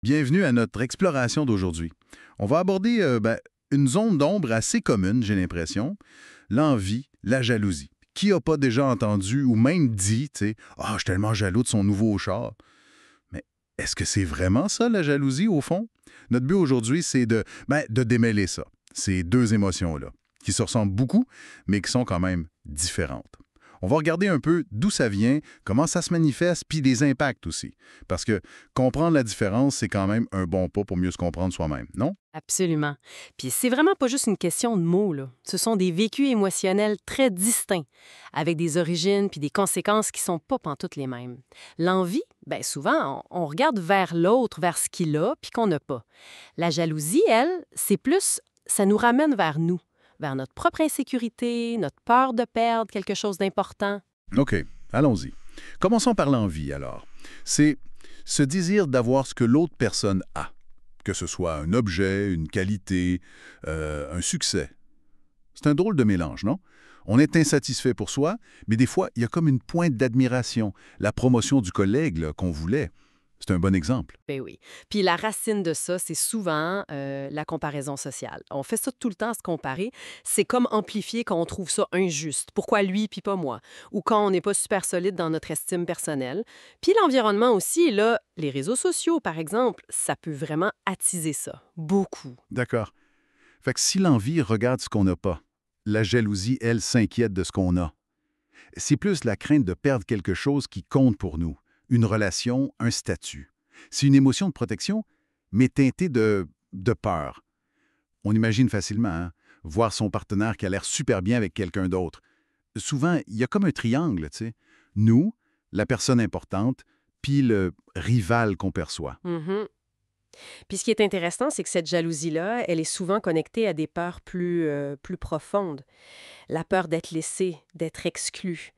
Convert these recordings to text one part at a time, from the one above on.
Bienvenue à notre exploration d'aujourd'hui. On va aborder une zone d'ombre assez commune, j'ai l'impression, l'envie, la jalousie. Qui n'a pas déjà entendu ou même dit, tu sais, « Ah, je suis tellement jaloux de son nouveau char. » Mais est-ce que c'est vraiment ça, la jalousie, au fond? Notre but aujourd'hui, c'est de démêler ça, ces deux émotions-là, qui se ressemblent beaucoup, mais qui sont quand même différentes. On va regarder un peu d'où ça vient, comment ça se manifeste, puis des impacts aussi. Parce que comprendre la différence, c'est quand même un bon pas pour mieux se comprendre soi-même, non? Absolument. Puis c'est vraiment pas juste une question de mots, là. Ce sont des vécus émotionnels très distincts, avec des origines puis des conséquences qui sont pas pantoute les mêmes. L'envie, bien souvent, on regarde vers l'autre, vers ce qu'il a puis qu'on n'a pas. La jalousie, elle, c'est plus, ça nous ramène vers notre propre insécurité, notre peur de perdre quelque chose d'important. OK, allons-y. Commençons par l'envie, alors. C'est ce désir d'avoir ce que l'autre personne a, que ce soit un objet, une qualité, un succès. C'est un drôle de mélange, non? On est insatisfait pour soi, mais des fois, il y a comme une pointe d'admiration. La promotion du collègue là, qu'on voulait, c'est un bon exemple. Ben oui. Puis la racine de ça, c'est souvent la comparaison sociale. On fait ça tout le temps, se comparer. C'est comme amplifier quand on trouve ça injuste. Pourquoi lui puis pas moi? Ou quand on n'est pas super solide dans notre estime personnelle. Puis l'environnement aussi, là, les réseaux sociaux, par exemple, ça peut vraiment attiser ça. Beaucoup. D'accord. Fait que si l'envie regarde ce qu'on n'a pas, la jalousie, elle, s'inquiète de ce qu'on a. C'est plus la crainte de perdre quelque chose qui compte pour nous, une relation, un statut. C'est une émotion de protection, mais teintée de peur. On imagine facilement, hein, voir son partenaire qui a l'air super bien avec quelqu'un d'autre. Souvent, il y a comme un triangle, tu sais. Nous, la personne importante, puis le rival qu'on perçoit. Mhm. Puis ce qui est intéressant, c'est que cette jalousie-là, elle est souvent connectée à des peurs plus profondes. La peur d'être laissé, d'être exclu.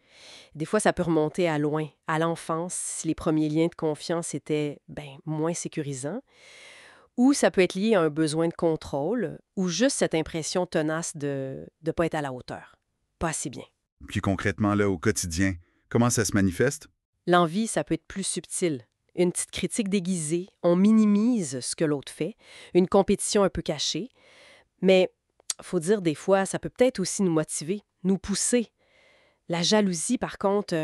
Des fois, ça peut remonter à loin, à l'enfance, si les premiers liens de confiance étaient moins sécurisants. Ou ça peut être lié à un besoin de contrôle, ou juste cette impression tenace de ne pas être à la hauteur. Pas assez bien. Puis concrètement, là, au quotidien, comment ça se manifeste? L'envie, ça peut être plus subtil. Une petite critique déguisée, on minimise ce que l'autre fait, une compétition un peu cachée. Mais, faut dire, des fois, ça peut peut-être aussi nous motiver, nous pousser. La jalousie, par contre,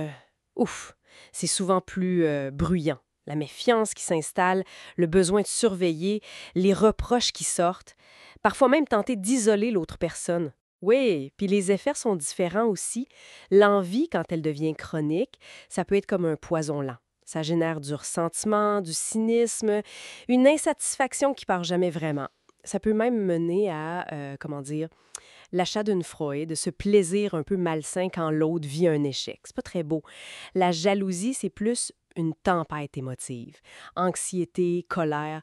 c'est souvent plus bruyant. La méfiance qui s'installe, le besoin de surveiller, les reproches qui sortent, parfois même tenter d'isoler l'autre personne. Oui, puis les effets sont différents aussi. L'envie, quand elle devient chronique, ça peut être comme un poison lent. Ça génère du ressentiment, du cynisme, une insatisfaction qui part jamais vraiment. Ça peut même mener à, l'achat d'une Freud, de ce plaisir un peu malsain quand l'autre vit un échec. C'est pas très beau. La jalousie, c'est plus une tempête émotive. Anxiété, colère,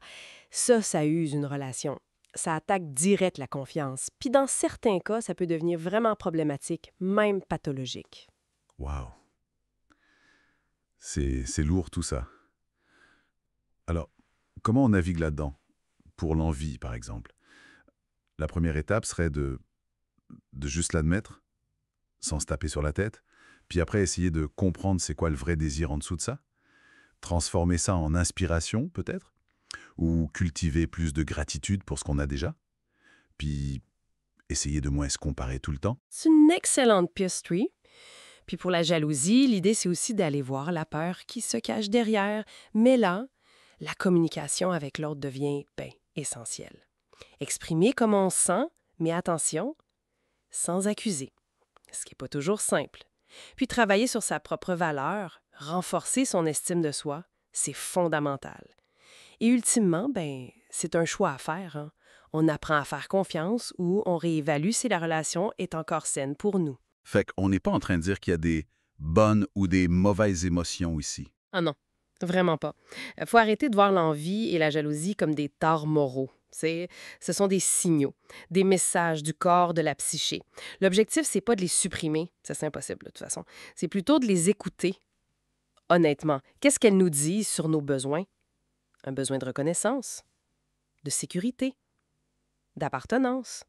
ça use une relation. Ça attaque direct la confiance. Puis dans certains cas, ça peut devenir vraiment problématique, même pathologique. Wow. C'est lourd tout ça. Alors, comment on navigue là-dedans? Pour l'envie, par exemple. La première étape serait de juste l'admettre, sans se taper sur la tête, puis après essayer de comprendre c'est quoi le vrai désir en dessous de ça, transformer ça en inspiration peut-être, ou cultiver plus de gratitude pour ce qu'on a déjà, puis essayer de moins se comparer tout le temps. C'est une excellente piste, oui. Puis pour la jalousie, l'idée, c'est aussi d'aller voir la peur qui se cache derrière. Mais là, la communication avec l'autre devient, essentielle. Exprimer comment on se sent, mais attention, sans accuser, ce qui n'est pas toujours simple. Puis travailler sur sa propre valeur, renforcer son estime de soi, c'est fondamental. Et ultimement, c'est un choix à faire, hein. On apprend à faire confiance ou on réévalue si la relation est encore saine pour nous. Fait qu'on n'est pas en train de dire qu'il y a des bonnes ou des mauvaises émotions ici. Ah non, vraiment pas. Faut arrêter de voir l'envie et la jalousie comme des torts moraux. Ce sont des signaux, des messages du corps, de la psyché. L'objectif, c'est pas de les supprimer, ça c'est impossible de toute façon. C'est plutôt de les écouter. Honnêtement, qu'est-ce qu'elles nous disent sur nos besoins? Un besoin de reconnaissance, de sécurité, d'appartenance.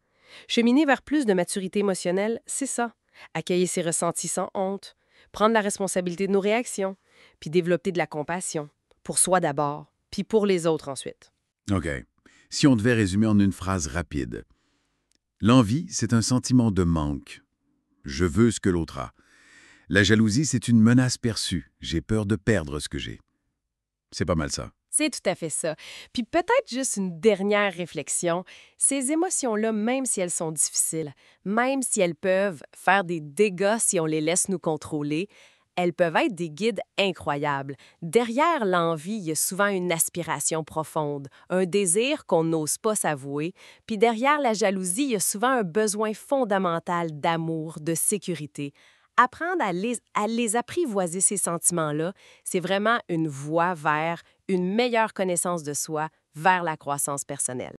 Cheminer vers plus de maturité émotionnelle, c'est ça. Accueillir ses ressentis sans honte, prendre la responsabilité de nos réactions, puis développer de la compassion, pour soi d'abord, puis pour les autres ensuite. OK. Si on devait résumer en une phrase rapide. L'envie, c'est un sentiment de manque. Je veux ce que l'autre a. La jalousie, c'est une menace perçue. J'ai peur de perdre ce que j'ai. C'est pas mal ça. C'est tout à fait ça. Puis peut-être juste une dernière réflexion. Ces émotions-là, même si elles sont difficiles, même si elles peuvent faire des dégâts si on les laisse nous contrôler, elles peuvent être des guides incroyables. Derrière l'envie, il y a souvent une aspiration profonde, un désir qu'on n'ose pas s'avouer. Puis derrière la jalousie, il y a souvent un besoin fondamental d'amour, de sécurité. Apprendre à les apprivoiser, ces sentiments-là, c'est vraiment une voie vers une meilleure connaissance de soi, vers la croissance personnelle.